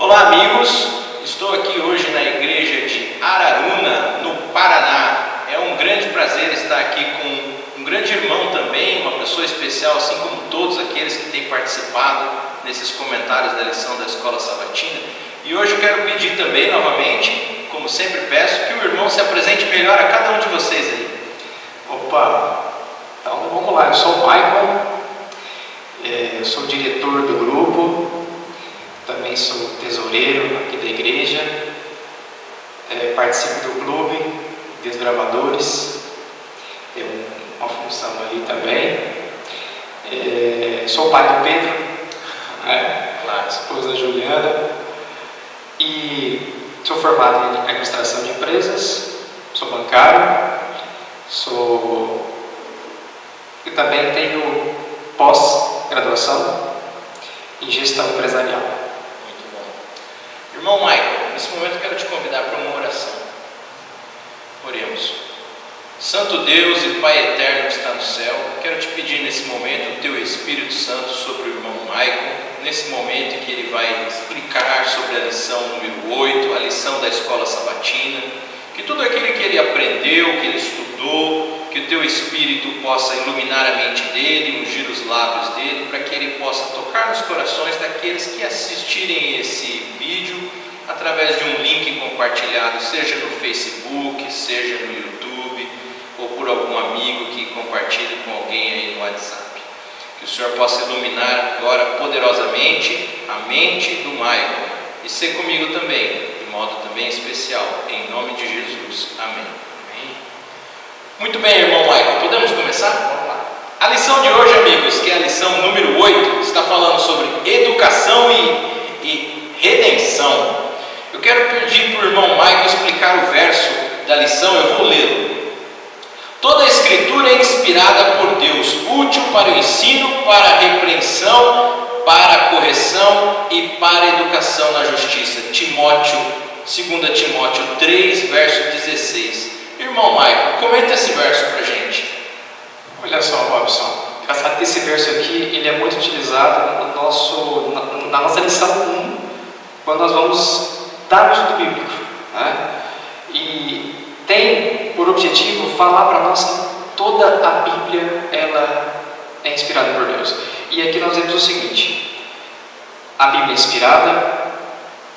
Olá amigos, estou aqui hoje na igreja de Araruna, no Paraná. É um grande prazer estar aqui com um grande irmão também, uma pessoa especial, assim como todos aqueles que têm participado nesses comentários da lição da Escola Sabatina. E hoje eu quero pedir também, novamente, como sempre peço, que o irmão se apresente melhor a cada um de vocês aí. Opa, então vamos lá, eu sou o Michael, eu sou o diretor do grupo, também sou tesoureiro aqui da igreja, participo do clube, desbravadores, tenho uma função ali também, sou o pai do Pedro, a esposa Juliana, e sou formado em administração de empresas, sou bancário, e também tenho pós-graduação em gestão empresarial. Muito bom. Irmão Michael, nesse momento eu quero te convidar para uma oração. Oremos. Santo Deus e Pai eterno que está no céu, quero te pedir nesse momento o teu Espírito Santo sobre o irmão Michael, nesse momento em que ele vai explicar sobre a lição número 8, a lição da Escola Sabatina, que tudo aquilo que ele aprendeu, que ele estudou, que o teu Espírito possa iluminar a mente dele, ungir os lábios dele, para que ele possa tocar nos corações daqueles que assistirem esse vídeo através de um link compartilhado, seja no Facebook, seja no YouTube, ou por algum amigo que compartilhe com alguém aí no WhatsApp. Que o Senhor possa iluminar agora poderosamente a mente do Michael e ser comigo também, de modo também especial, em nome de Jesus. Amém. Muito bem, irmão Michael, podemos começar? Vamos lá. A lição de hoje, amigos, que é a lição número 8, está falando sobre educação e redenção. Eu quero pedir para o irmão Michael explicar o verso da lição, eu vou lê-lo. Toda a escritura é inspirada por Deus, útil para o ensino, para a repreensão, para a correção e para a educação na justiça. 2 Timóteo 3, verso 16. Irmão Michael, comenta esse verso para a gente. Olha só, Robson, engraçado que esse verso aqui, ele é muito utilizado na nossa lição 1, quando nós vamos dar o estudo bíblico, né? E tem por objetivo falar para nós que toda a Bíblia ela é inspirada por Deus. E aqui nós vemos o seguinte: a Bíblia é inspirada,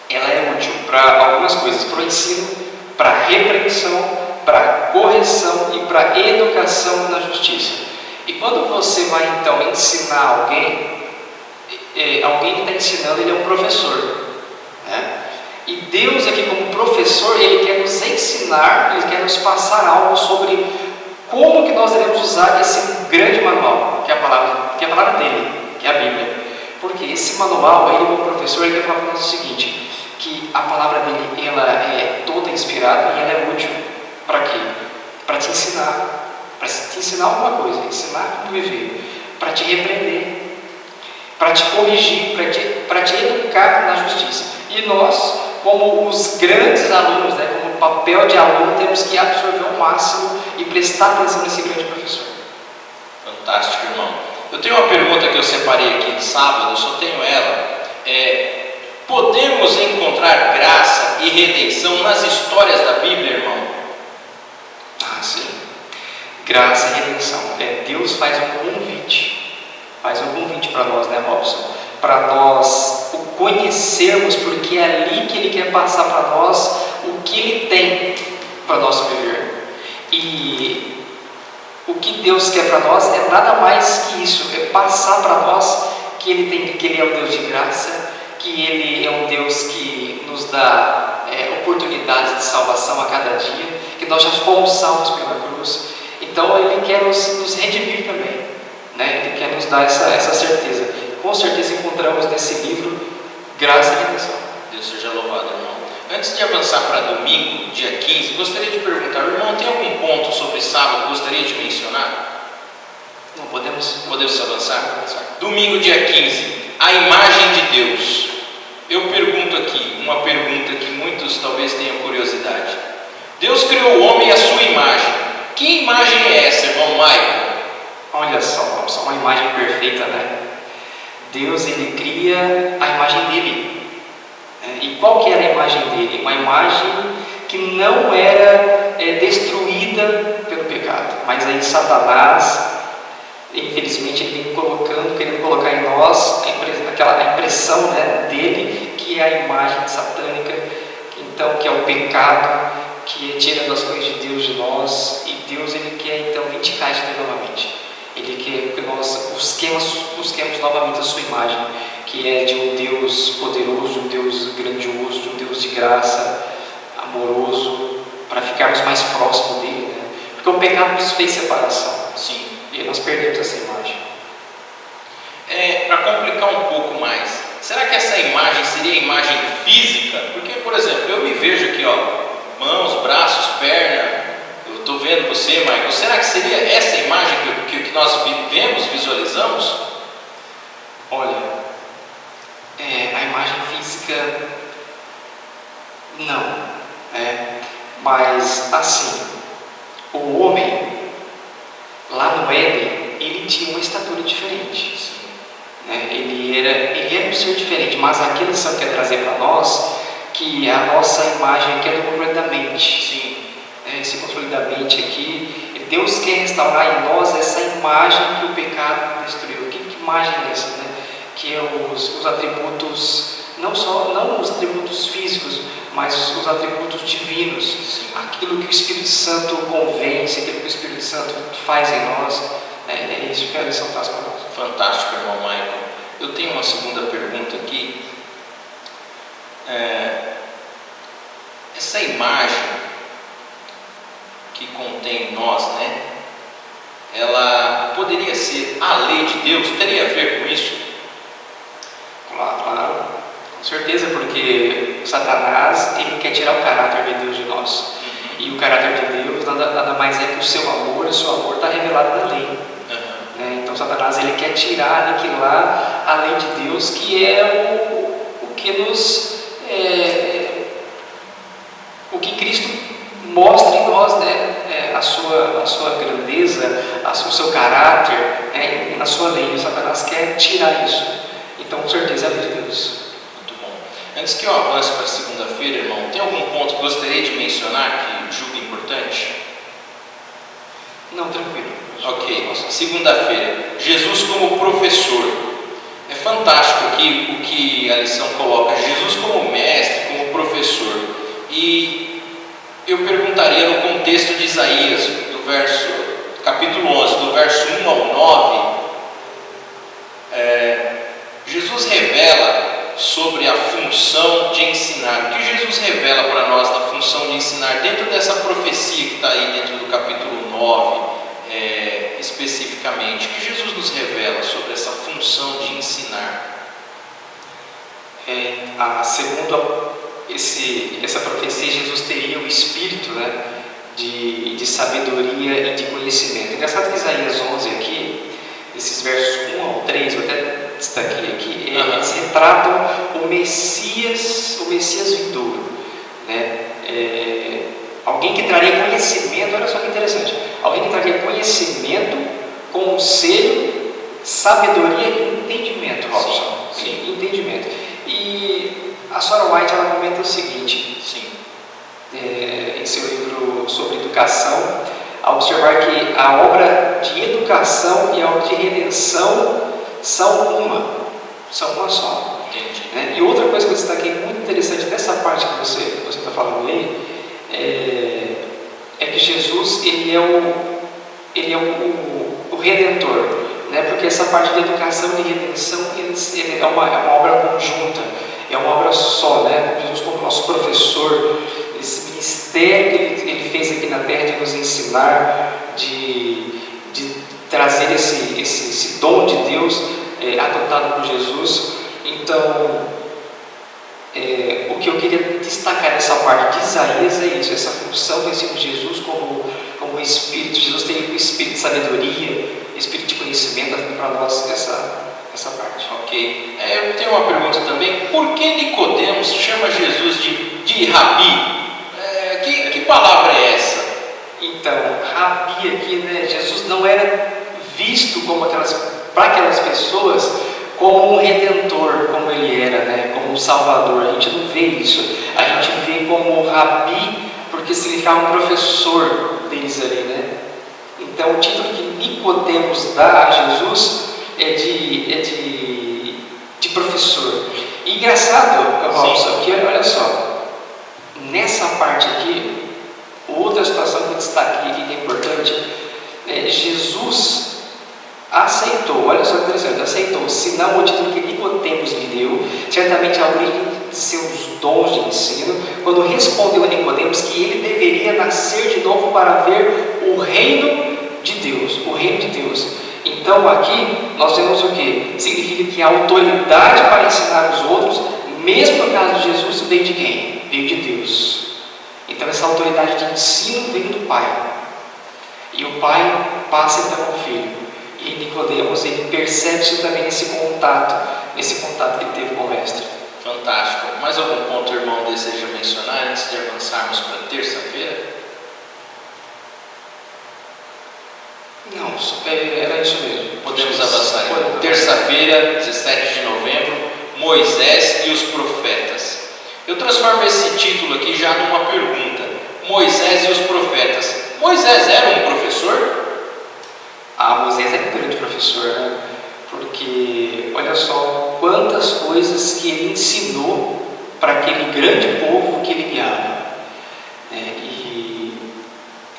ela é útil para algumas coisas, para o ensino, para a repreensão, para a correção e para a educação na justiça. E quando você vai então ensinar alguém que está ensinando, ele é um professor, né? E Deus aqui como professor, Ele quer nos ensinar, Ele quer nos passar algo sobre como que nós devemos usar esse grande manual, que é a palavra dele, que é a Bíblia. Porque esse manual, ele como professor, ele quer falar para nós o seguinte, que a palavra dele, ela é toda inspirada e ela é útil para quê? Para te ensinar alguma coisa, ensinar como viver, para te repreender, para te corrigir, para te educar na justiça. E nós, como os grandes alunos, né, como papel de aluno, temos que absorver ao máximo e prestar atenção nesse grande professor. Fantástico, irmão. Eu tenho uma pergunta que eu separei aqui de sábado, eu só tenho ela. Podemos encontrar graça e redenção nas histórias da Bíblia, irmão? Ah, sim. Graça e redenção. Deus faz um convite para nós, né, Robson? Para nós o conhecermos, porque é ali que Ele quer passar para nós o que Ele tem para nós viver. E o que Deus quer para nós é nada mais que isso, é passar para nós que Ele é um Deus de graça, que Ele é um Deus que nos dá oportunidades de salvação a cada dia, que nós já fomos salvos pela cruz. Então Ele quer nos redimir também, né? Ele quer nos dar essa certeza. Com certeza encontramos nesse livro graça e redenção. Deus seja louvado, irmão. Antes de avançar para domingo, dia 15, gostaria de perguntar, irmão, tem algum ponto sobre sábado que gostaria de mencionar? Não podemos avançar? Domingo, dia 15, a imagem de Deus. Eu pergunto aqui, uma pergunta que muitos talvez tenham curiosidade. Deus criou o homem à sua imagem. Que imagem é essa, irmão Michael? Olha só, uma imagem perfeita, né? Deus, Ele cria a imagem dele. qual que era a imagem dele? Uma imagem que não era destruída pelo pecado, mas aí Satanás, infelizmente, ele vem querendo colocar em nós aquela impressão, né, dele, que é a imagem satânica, então, que é o pecado, que é tirando as coisas de Deus de nós, e Deus, ele quer então vindicar isso novamente. Ele quer que nós busquemos novamente a sua imagem, que é de um Deus poderoso, de um Deus grandioso, de um Deus de graça, amoroso, para ficarmos mais próximos dele, né? Porque o pecado nos fez separação. Sim. E nós perdemos essa imagem. Para complicar um pouco mais, será que essa imagem seria a imagem física? Porque, por exemplo, eu me vejo aqui, mãos, braços, perna, eu estou vendo você, Michael. Será que seria essa imagem que nós visualizamos? Olha, a imagem física, não, mas assim, o homem, lá no Éden, ele tinha uma estatura diferente. Sim. Ele era um ser diferente, mas aqui a lição quer trazer para nós que a nossa imagem aqui é do controle da mente. Sim. Esse controle da mente aqui, Deus quer restaurar em nós essa imagem que o pecado destruiu. Que imagem é essa, né? Que é os atributos, não os atributos físicos, mas os atributos divinos. Sim. Aquilo que o Espírito Santo convence, aquilo que o Espírito Santo faz em nós, é isso que a lição traz para nós. Fantástico, irmão Michael. Eu tenho uma segunda pergunta aqui. Essa imagem que contém em nós, né? Ela poderia ser a lei de Deus? Teria a ver com isso? Claro, com certeza, porque Satanás, ele quer tirar o caráter de Deus de nós. E o caráter de Deus nada mais é que o seu amor, e o seu amor está revelado na lei. Então Satanás, ele quer tirar, aniquilar a lei de Deus, que é o que nos... o que Cristo mostra em nós, né? A sua grandeza, o seu caráter, na sua lei. O Satanás quer tirar isso. Então, com certeza, é a lei de Deus. Muito bom. Antes que eu avance para segunda-feira, irmão, tem algum ponto que gostaria de mencionar que julga importante? Não, tranquilo. Ok. Segunda-feira, Jesus como professor. É fantástico aqui o que a lição coloca. Jesus como mestre, como professor. E eu perguntaria no contexto de Isaías, capítulo 11, do verso 1 ao 9, Jesus revela sobre a função de ensinar. O que Jesus revela para nós da função de ensinar dentro dessa profecia que está aí dentro do capítulo 9, especificamente? O que Jesus nos revela sobre essa função de ensinar? Segundo essa profecia, Jesus teria o espírito, né, de sabedoria e de conhecimento. Engraçado que Isaías 11 aqui, esses versos 1 ao 3, eu até destaquei aqui, eles retratam o Messias vindouro, né? Alguém que traria conhecimento, olha só que interessante, alguém que traria conhecimento, conselho, sabedoria e entendimento, Robson. Sim, entendimento. E a Sarah White, ela comenta o seguinte, em seu livro sobre educação, a observar que a obra de educação e a obra de redenção são uma só. Né? E outra coisa que eu destaquei muito interessante dessa parte que você está falando aí, é que Jesus, ele é o Redentor, né? Porque essa parte de educação e de redenção é uma obra conjunta, é uma obra só, né? Jesus como nosso professor, esse ministério que ele fez aqui na terra de nos ensinar, de trazer esse dom de Deus adotado por Jesus. Então, o que eu queria destacar nessa parte de Isaías é isso, essa função do ensino de Jesus como Espírito. Jesus tem o Espírito de sabedoria, Espírito de conhecimento para nós essa parte. Ok. Eu tenho uma pergunta também. Por que Nicodemos chama Jesus de Rabi? Que palavra é essa? Então, Rabi aqui, né? Jesus não era visto como para aquelas pessoas como um redentor, como ele era, né? Como um salvador. A gente não vê isso. A gente vê como rabi, porque significava um professor deles ali, né? Então o título que Nicodemos dá a Jesus é de professor. E engraçado, Robson, que olha só, nessa parte aqui, outra situação que eu destaquei aqui que é importante, Jesus aceitou, olha só que interessante, aceitou, se não o título que Nicodemos lhe deu, certamente a origem de seus dons de ensino, quando respondeu a Nicodemos que ele deveria nascer de novo para ver o reino de Deus, o reino de Deus. Então aqui nós vemos o que? Significa que a autoridade para ensinar os outros, mesmo no caso de Jesus, veio de quem? Veio de Deus. Então essa autoridade de ensino veio do Pai. E o Pai passa então ao Filho. E Nicodemos, ele percebe isso também nesse contato que ele teve com o Mestre. Fantástico. Mais algum ponto o irmão deseja mencionar antes de avançarmos para terça-feira? Não, era isso mesmo. Podemos avançar. Terça-feira, 17 de novembro, Moisés e os profetas. Eu transformo esse título aqui já numa pergunta. Moisés e os profetas. Moisés era um professor? Moisés era um grande professor, né? Porque olha só quantas coisas que ele ensinou para aquele grande povo que ele guiava. E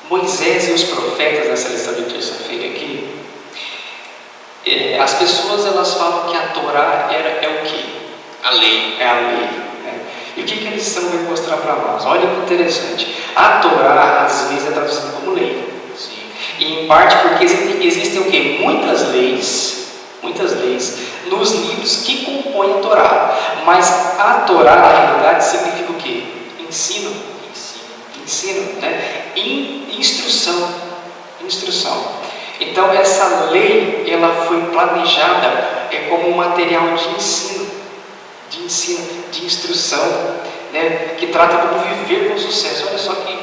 Moisés e os profetas, nessa lição de terça-feira aqui, as pessoas elas falam que a Torá é o quê? A lei. É a lei. Né? E o que a lição vai mostrar para nós? Olha que interessante. A Torá às vezes é traduzida como lei. Sim. E em parte porque existem o quê? Muitas leis nos livros que compõem a Torá. Mas a Torá, na realidade, significa o quê? Ensino, né? Instrução. Então essa lei, ela foi planejada como um material de ensino, de instrução, né? Que trata como viver com sucesso. Olha só que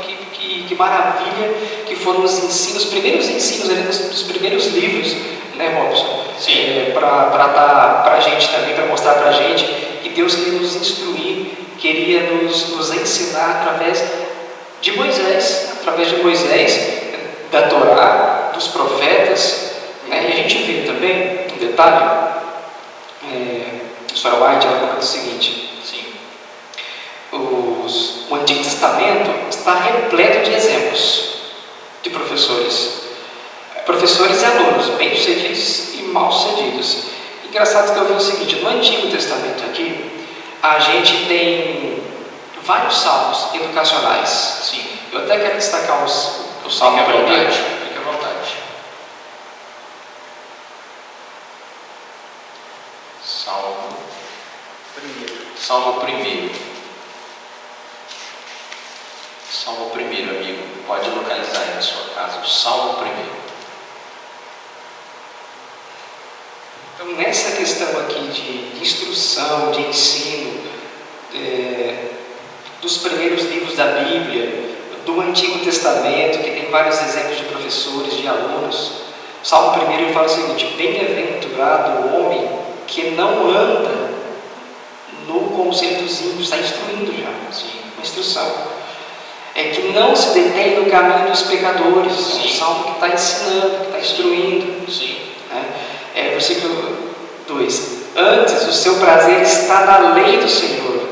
maravilha que foram os ensinos, os primeiros ensinos ali dos primeiros livros, né, Robson? Sim. Para dar para a gente também, para mostrar para a gente que Deus queria nos instruir, queria nos ensinar através de Moisés, da Torá, dos profetas, né? E a gente vê também um detalhe, a senhora White ela comenta o seguinte: sim. O Antigo Testamento está repleto de exemplos de professores e alunos, bem-sucedidos e mal-sucedidos. Engraçado que eu vi o seguinte: no Antigo Testamento aqui, a gente tem vários salmos educacionais. Sim. Eu até quero destacar o salmo Fique à vontade. Salmo 1, amigo. Pode localizar aí na sua casa o Salmo 1. Então, nessa questão aqui de instrução, de ensino, dos primeiros livros da Bíblia, do Antigo Testamento, que tem vários exemplos de professores, de alunos, o Salmo 1 ele fala o seguinte: bem-aventurado o homem que não anda no conselho dos ímpios, está instruindo já, assim, uma instrução. Que não se detém no caminho dos pecadores. É um salmo que está ensinando, que está instruindo. Sim. Versículo 2: antes o seu prazer está na lei do Senhor,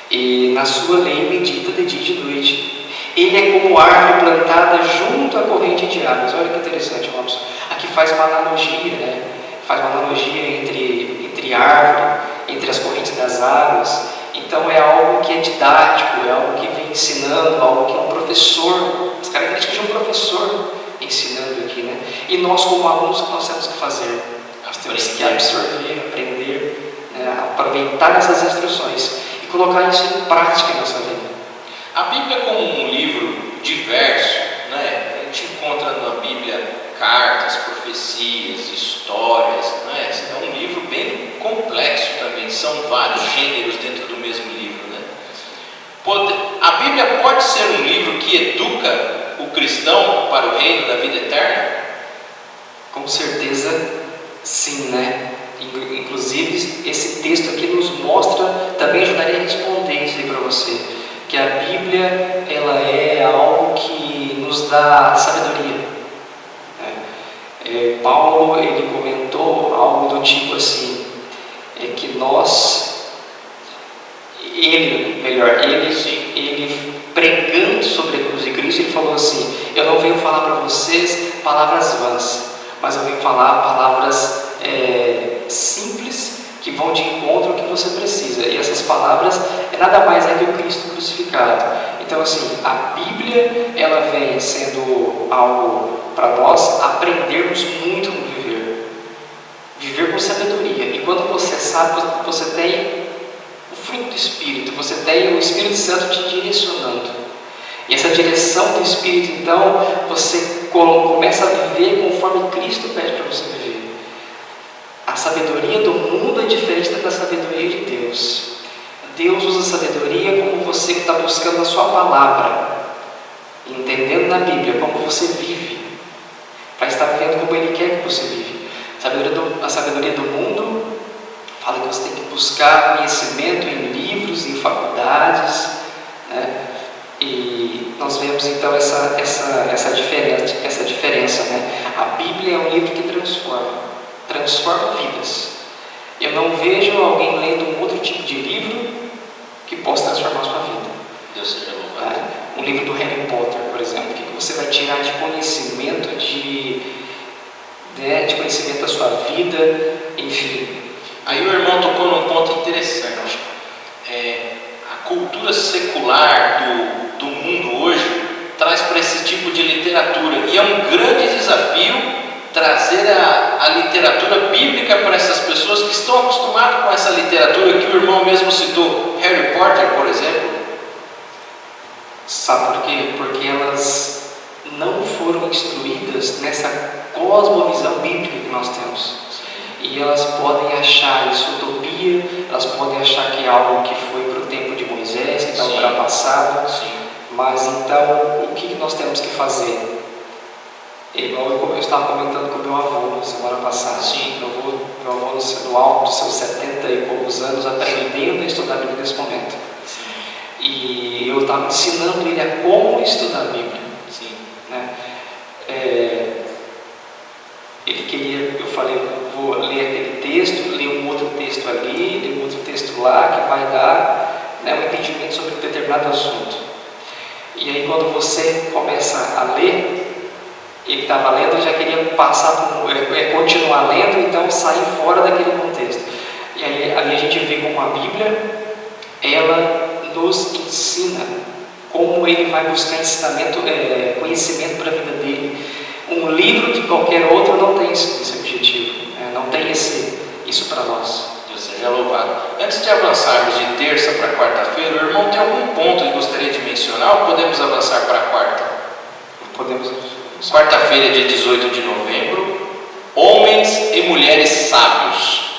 e na sua lei medita de dia e de noite. Ele é como árvore plantada junto à corrente de águas. Olha que interessante, Robson. Aqui faz uma analogia, né? Entre árvore, entre as correntes das águas. Então é algo que é didático, é algo que vem ensinando, algo que é um professor, as características de um professor ensinando aqui, né? E nós como alunos, o que nós temos que fazer? Nós temos que absorver, aprender, né? Aproveitar essas instruções e colocar isso em prática em nossa vida. A Bíblia como um livro diverso, né? A gente encontra na Bíblia cartas, profecias, histórias, né? É um livro bem complexo também, são vários gêneros dentro do mesmo livro, né? A Bíblia pode ser um livro que educa o cristão para o reino da vida eterna? Com certeza sim, né? Inclusive, esse texto aqui nos mostra, também ajudaria a responder isso aí para você, que a Bíblia, ela é algo que nos dá sabedoria. Paulo, ele comentou algo do tipo assim, que ele pregando sobre a cruz de Cristo, ele falou assim: eu não venho falar para vocês palavras vãs, mas eu venho falar palavras simples, que vão de encontro ao que você precisa. E essas palavras é nada mais que o Cristo crucificado. Então, assim, a Bíblia, ela vem sendo algo para nós aprendermos muito no viver com sabedoria. E quando você sabe, você tem o fruto do Espírito, você tem o Espírito Santo te direcionando. E essa direção do Espírito, então, você começa a viver conforme Cristo pede para você viver. A sabedoria do mundo é diferente da sabedoria de Deus. Deus usa a sabedoria como você que está buscando a sua palavra, entendendo na Bíblia como você vive, para estar vivendo como Ele quer que você vive. A sabedoria do mundo fala que você tem que buscar conhecimento em livros, em faculdades, né? E nós vemos então essa diferença, né? A Bíblia é um livro que transforma vidas. Eu não vejo alguém lendo um outro tipo de livro que possa transformar a sua vida. Deus seja louvado. Um livro do Harry Potter, por exemplo, o que você vai tirar de conhecimento, de conhecimento da sua vida, enfim. Aí o irmão tocou num ponto interessante. A cultura secular do mundo hoje traz para esse tipo de literatura, e é um grande desafio trazer a literatura bíblica para essas pessoas que estão acostumadas com essa literatura que o irmão mesmo citou, Harry Potter, por exemplo. Sabe por quê? Porque elas não foram instruídas nessa cosmovisão bíblica que nós temos. E elas podem achar isso utopia, elas podem achar que é algo que foi para o tempo de Moisés, que está ultrapassado. Mas então, o que nós temos que fazer? Igual eu estava comentando com o meu avô na semana passada. Meu avô no alto dos seus 70 e poucos anos, aprendendo a estudar a Bíblia nesse momento. E eu estava ensinando ele a como estudar a Bíblia. Né? Ele queria, eu falei, vou ler aquele texto, ler um outro texto ali, ler um outro texto lá, que vai dar, né, um entendimento sobre um determinado assunto. E aí quando você começa a ler, ele estava lendo e já queria continuar lendo, então sair fora daquele contexto. E aí ali a gente vê como a Bíblia, ela nos ensina como ele vai buscar conhecimento para a vida dele. Um livro de qualquer outro não tem esse objetivo, não tem isso para nós. Deus seja louvado. Antes de avançarmos de terça para quarta-feira, o irmão tem algum ponto que gostaria de mencionar ou podemos avançar para a quarta? Podemos. Quarta-feira, dia 18 de novembro, homens e mulheres sábios.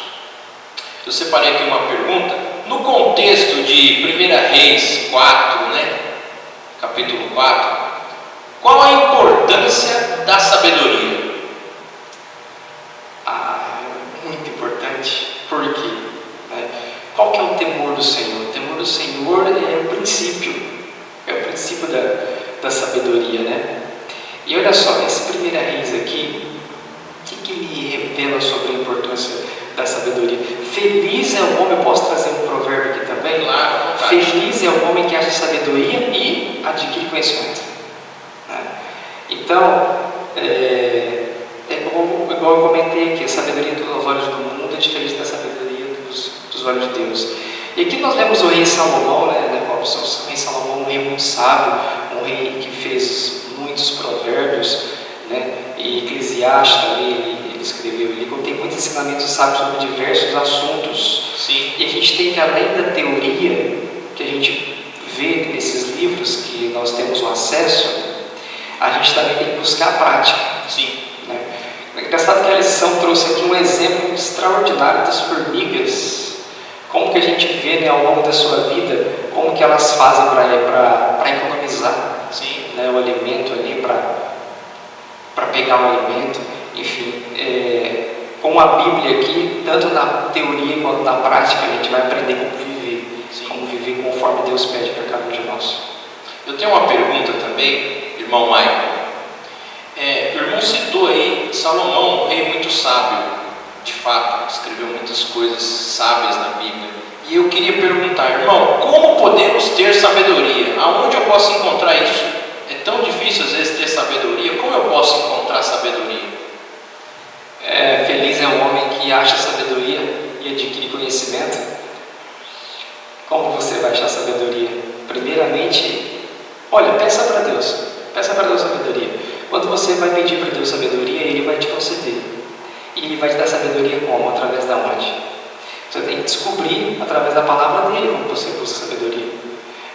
Eu separei aqui uma pergunta. No contexto de 1 Reis 4, capítulo 4, qual a importância da sabedoria? Muito importante. Por quê? Qual que é o temor do Senhor? O temor do Senhor é o princípio da sabedoria, né? E olha só, esse 1 Reis aqui, o que me revela sobre a importância da sabedoria? Feliz é o homem, eu posso trazer um provérbio aqui também? Claro. Feliz é o homem que acha sabedoria e adquire conhecimento. Então, igual eu comentei aqui, a sabedoria dos olhos do mundo é diferente da sabedoria dos olhos de Deus. E aqui nós vemos o rei Salomão, o rei Salomão, um rei muito sábio, um rei que fez muitos provérbios, e Eclesiastes também ele escreveu, ele contém muitos ensinamentos sábios sobre diversos assuntos. Sim. E a gente tem que, além da teoria que a gente vê nesses livros que nós temos o acesso, a gente também tem que buscar a prática. Sim. É engraçado que a lição trouxe aqui um exemplo extraordinário das formigas, como que a gente vê, ao longo da sua vida, como que elas fazem para economizar. Sim. O alimento ali, para pegar o alimento, enfim, com a Bíblia aqui, tanto na teoria quanto na prática, a gente vai aprender como viver. Sim. Como viver conforme Deus pede para cada um de nós. Eu tenho uma pergunta também, irmão Michael. O irmão citou aí Salomão, um rei muito sábio, de fato, escreveu muitas coisas sábias na Bíblia. E eu queria perguntar, irmão, como podemos ter sabedoria? Aonde eu posso encontrar isso? É tão difícil às vezes ter sabedoria, como eu posso encontrar sabedoria? Feliz é o homem que acha sabedoria e adquire conhecimento. Como você vai achar sabedoria? Primeiramente, olha, peça para Deus sabedoria. Quando você vai pedir para Deus sabedoria, Ele vai te conceder. E Ele vai te dar sabedoria como? Através da onde? Você tem que descobrir através da palavra dele como você busca sabedoria.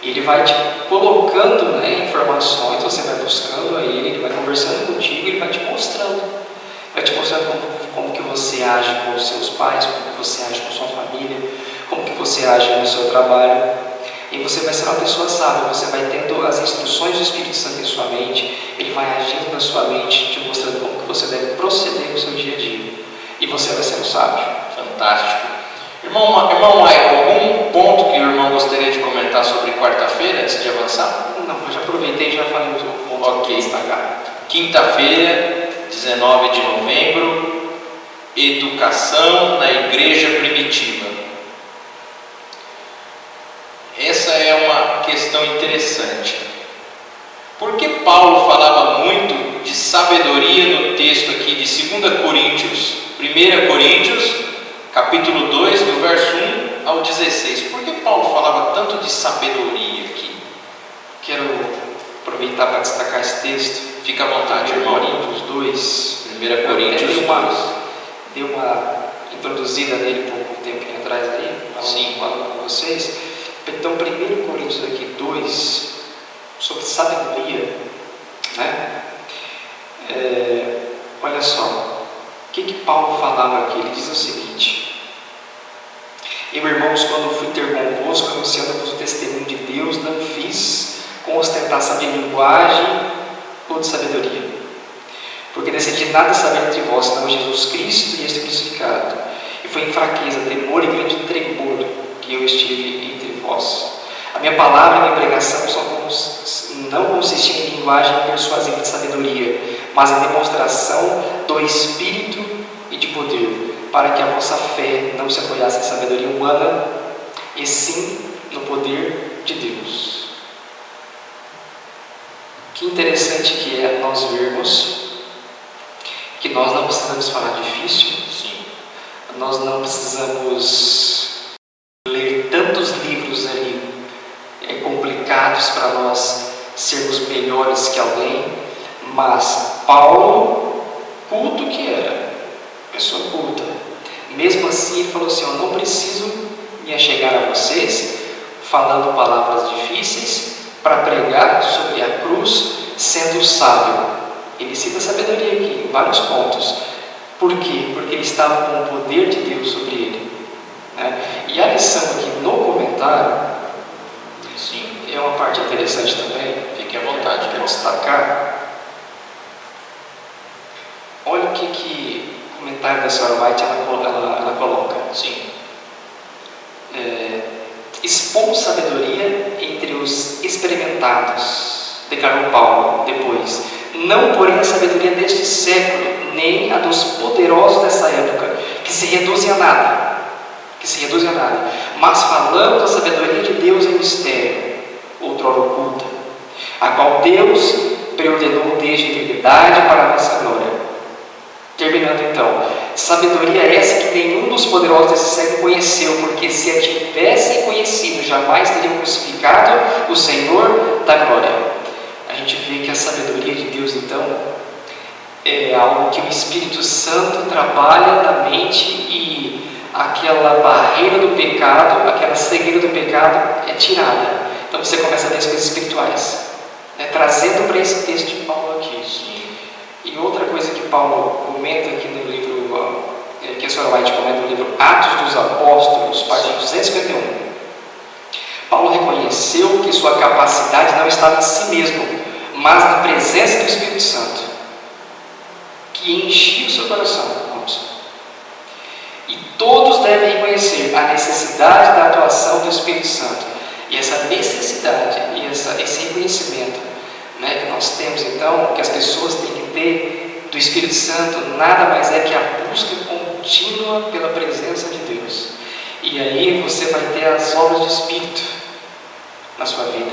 Ele vai te colocando informações, você vai buscando a Ele vai conversando contigo, Ele vai te mostrando. Vai te mostrando como que você age com os seus pais, como que você age com a sua família, como que você age no seu trabalho. E você vai ser uma pessoa sábia, você vai tendo as instruções do Espírito Santo em sua mente, Ele vai agindo na sua mente, te mostrando como que você deve proceder no seu dia a dia. E você vai ser um sábio. Fantástico. Irmão Michael, algum ponto que o irmão gostaria de comentar sobre quarta-feira, antes de avançar? Não, eu já aproveitei e já falei o ponto. Ok, destacar. Quinta-feira, 19 de novembro, educação na igreja primitiva. Essa é uma questão interessante. Por que Paulo falava muito de sabedoria no texto aqui de 2 Coríntios? 1 Coríntios, capítulo 2, do verso 1 ao 16. Por que Paulo falava tanto de sabedoria aqui? Quero aproveitar para destacar esse texto. Fica à vontade, irmão. Coríntios 2. 1 Coríntios 2. Deu uma introduzida nele por um tempinho atrás aí. Sim. Falando com vocês. Então, 1 Coríntios aqui 2, sobre sabedoria, olha só, o que Paulo falava aqui? Ele diz o seguinte: eu, irmãos, quando fui ter convosco, anunciando-vos o testemunho de Deus, não fiz com ostentação de linguagem ou de sabedoria, porque decidi nada saber entre vós, senão Jesus Cristo e este crucificado, e foi em fraqueza, temor e grande tremor que eu estive entre vós. A minha palavra e a minha pregação não consistiam em linguagem persuasiva de sabedoria, mas em demonstração do Espírito e de poder, para que a vossa fé não se apoiasse em sabedoria humana, e sim no poder de Deus. Que interessante que é nós vermos que nós não precisamos falar difícil. Sim. Nós não precisamos ler tantos livros ali complicados para nós sermos melhores que alguém, mas Paulo, culto que era, pessoa culta, mesmo assim ele falou assim: eu não preciso me achegar a vocês falando palavras difíceis para pregar sobre a cruz sendo sábio. Ele cita sabedoria aqui em vários pontos. Por quê? Porque ele estava com o poder de Deus sobre ele. E a lição aqui no comentário, sim, é uma parte interessante também. Fique à vontade, quero destacar. Olha o que o comentário da senhora White ela coloca. Sim. Expor sabedoria entre os experimentados, declarou Paulo depois. Não, porém, a sabedoria deste século, nem a dos poderosos dessa época, que se reduzem a nada, mas falamos da sabedoria de Deus em mistério, outrora oculta, a qual Deus preordenou desde a eternidade para a nossa glória. Terminando então, sabedoria essa que nenhum dos poderosos desse século conheceu, porque se a tivessem conhecido, jamais teriam crucificado o Senhor da glória. A gente vê que a sabedoria de Deus, então, é algo que o Espírito Santo trabalha na mente, e aquela barreira do pecado, aquela cegueira do pecado é tirada. Então você começa a ver as coisas espirituais, trazendo para esse texto de Paulo aqui. E outra coisa que Paulo comenta aqui no livro, que a senhora White comenta no livro Atos dos Apóstolos, página 251. Paulo reconheceu que sua capacidade não estava em si mesmo, mas na presença do Espírito Santo, que enchia o seu coração. E todos devem reconhecer a necessidade da atuação do Espírito Santo. E essa necessidade e esse reconhecimento, né, que nós temos então, que as pessoas têm que ter do Espírito Santo, nada mais é que a busca contínua pela presença de Deus. E aí você vai ter as obras do Espírito na sua vida,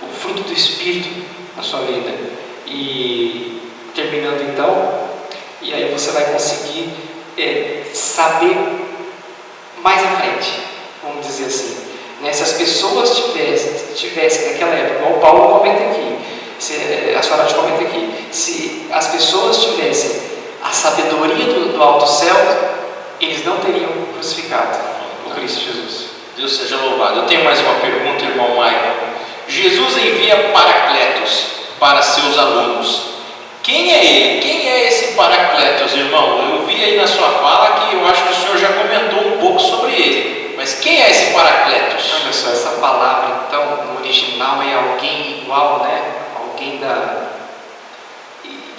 o fruto do Espírito na sua vida. E terminando então, e aí você vai conseguir saber mais à frente, vamos dizer assim, né? Se as pessoas tivessem naquela época, igual o Paulo comenta aqui, a Sorati comenta aqui, se as pessoas tivessem a sabedoria do alto céu, eles não teriam crucificado o Cristo Jesus. Deus seja louvado. Eu tenho mais uma pergunta, irmão Michael. Jesus envia Paracletos para seus alunos. Quem é ele? Quem é esse Paracletos, irmão? Eu vi aí na sua fala que eu acho que o senhor já comentou um pouco sobre ele. Mas quem é esse Paracletos? Olha só, essa palavra então, no original é alguém igual, né? Alguém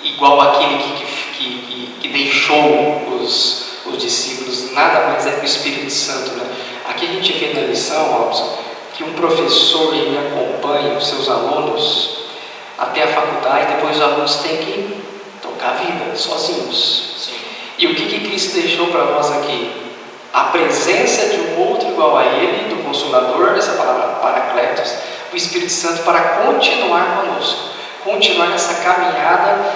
igual àquele que deixou os discípulos, nada mais é que o Espírito Santo, né? Aqui a gente vê na lição, Robson, que um professor ele acompanha os seus alunos até a faculdade, depois os alunos têm que tocar a vida sozinhos. Sim. E o que Cristo deixou para nós aqui? A presença de um outro igual a Ele, do Consolador, essa palavra Paracletos, o Espírito Santo, para continuar conosco, continuar nessa caminhada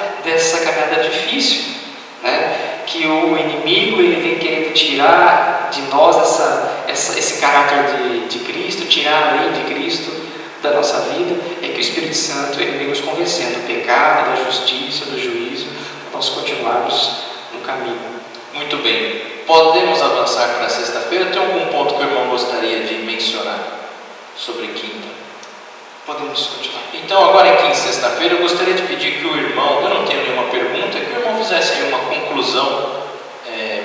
difícil, né? Que o inimigo ele vem querendo tirar de nós esse caráter de Cristo, tirar a lei de Cristo da nossa vida. É que o Espírito Santo ele vem nos convencendo do pecado, da justiça, do juízo, para nós continuarmos no caminho. Muito bem. Podemos avançar para sexta-feira? Tem algum ponto que o irmão gostaria de mencionar sobre quinta? Podemos continuar. Então, agora em sexta-feira, eu gostaria de pedir que o irmão, eu não tenho nenhuma pergunta, que o irmão fizesse aí uma conclusão,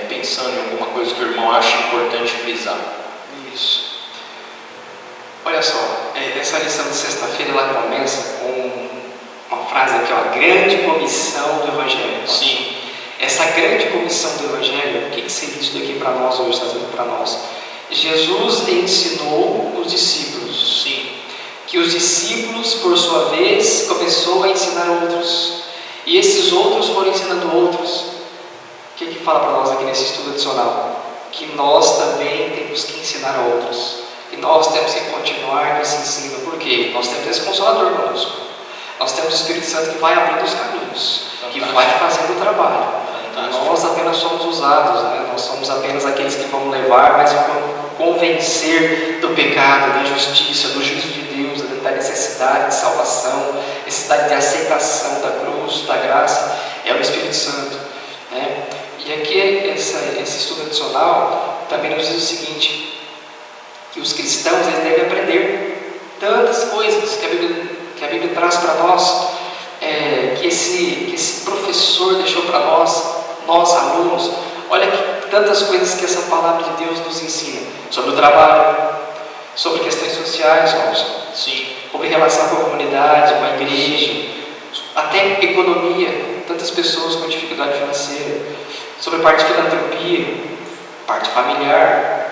pensando em alguma coisa que o irmão acha importante frisar. Isso. Olha só, essa lição de sexta-feira ela começa com uma frase aqui, ó, a grande comissão do Evangelho. Sim. Essa grande comissão do Evangelho, o que seria isso daqui para nós hoje, está dizendo para nós? Jesus ensinou os discípulos. Sim. Que os discípulos, por sua vez, começou a ensinar outros. E esses outros foram ensinando outros. O que fala para nós aqui nesse estudo adicional? Que nós também temos que ensinar outros. E nós temos que continuar nesse ensino. Por quê? Nós temos esse Consolador conosco. Nós temos o Espírito Santo que vai abrindo os caminhos. Fantástico. Que vai fazendo o trabalho. Fantástico. Nós apenas somos usados, né? Nós somos apenas aqueles que vão levar, mas vão convencer do pecado, da justiça, do juízo de Deus, da necessidade de salvação, necessidade de aceitação da cruz, da graça, é o Espírito Santo, né? E aqui esse estudo adicional também nos diz o seguinte, que os cristãos eles devem aprender tantas coisas que a Bíblia traz para nós, que esse professor deixou para nós alunos. Olha que tantas coisas que essa palavra de Deus nos ensina, sobre o trabalho, sobre questões sociais, Sim. sobre relação com a comunidade, com a igreja, até economia, tantas pessoas com dificuldade financeira, sobre a parte de filantropia, parte familiar,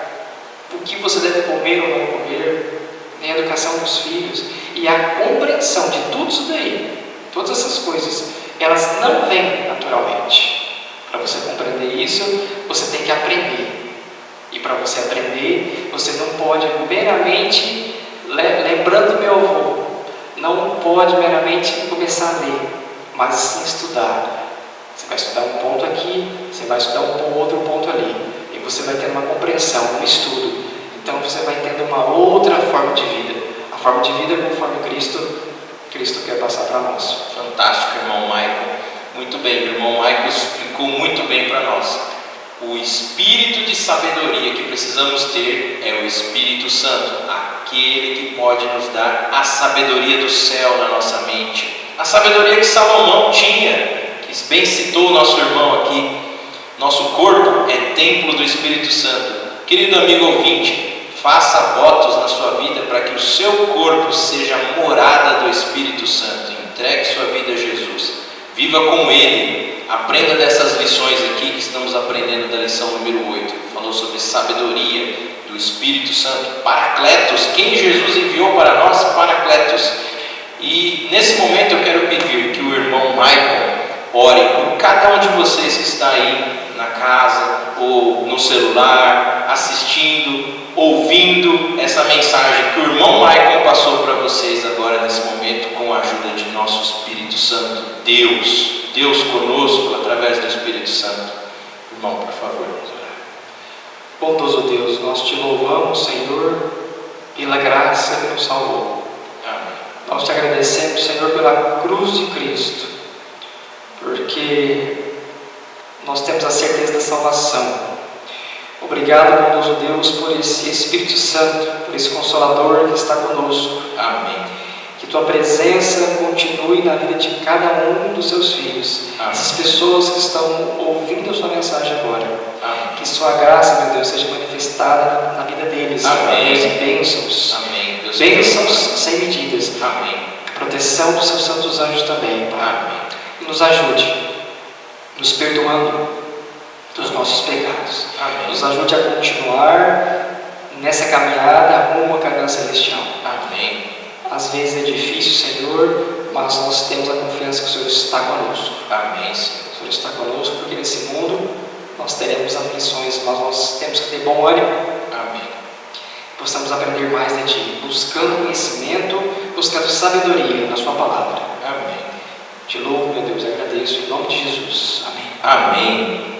o que você deve comer ou não comer, a educação dos filhos, e a compreensão de tudo isso daí, todas essas coisas, elas não vêm naturalmente. Para você compreender isso, você tem que aprender. E para você aprender, você não pode meramente, lembrando meu avô, não pode meramente começar a ler, mas sim estudar. Você vai estudar um ponto aqui, você vai estudar um outro ponto ali, e você vai ter uma compreensão, um estudo. Então você vai tendo uma outra forma de vida, a forma de vida conforme Cristo quer passar para nós. Fantástico, irmão Michael. Muito bem, o irmão Michael explicou muito bem para nós. O espírito de sabedoria que precisamos ter é o Espírito Santo, aquele que pode nos dar a sabedoria do céu na nossa mente, a sabedoria que Salomão tinha, que bem citou o nosso irmão aqui. Nosso corpo é templo do Espírito Santo. Querido amigo ouvinte, faça votos na sua vida para que o seu corpo seja morada do Espírito Santo. Entregue sua vida a Jesus. Viva com Ele. Aprenda dessas lições aqui que estamos aprendendo da lição número 8. falou sobre sabedoria do Espírito Santo, Paracletos, quem Jesus enviou para nós, Paracletos. E nesse momento eu quero pedir que o irmão Michael ore por cada um de vocês que está aí na casa ou no celular, assistindo, ouvindo essa mensagem que o irmão Michael passou para vocês agora nesse momento, com a ajuda de nosso Espírito Santo, Deus conosco através do Espírito Santo. Irmão, por favor, vamos orar. Bondoso Deus, nós te louvamos, Senhor, pela graça que nos salvou. Amém. Nós te agradecemos, Senhor, pela cruz de Cristo, porque nós temos a certeza da salvação. Obrigado, bondoso Deus, por esse Espírito Santo, por esse Consolador que está conosco. Amém. Que tua presença continue na vida de cada um dos seus filhos. Amém. Essas pessoas que estão ouvindo a sua mensagem agora. Amém. Que sua graça, meu Deus, seja manifestada na vida deles. Amém. E bênçãos. Amém. Deus Bênçãos sem medidas. Amém. Proteção dos seus santos anjos também, Pai. Amém. E nos ajude, nos perdoando dos nossos pecados. Amém. Nos ajude a continuar nessa caminhada rumo à Canaã celestial. Amém. Às vezes é difícil, Senhor, mas nós temos a confiança que o Senhor está conosco. Amém, Senhor. O Senhor está conosco porque nesse mundo nós teremos aflições, mas nós temos que ter bom ânimo. Amém. Possamos aprender mais de Ti, buscando conhecimento, buscando sabedoria na Sua palavra. Amém. Te louvo, meu Deus, e agradeço em nome de Jesus. Amém. Amém.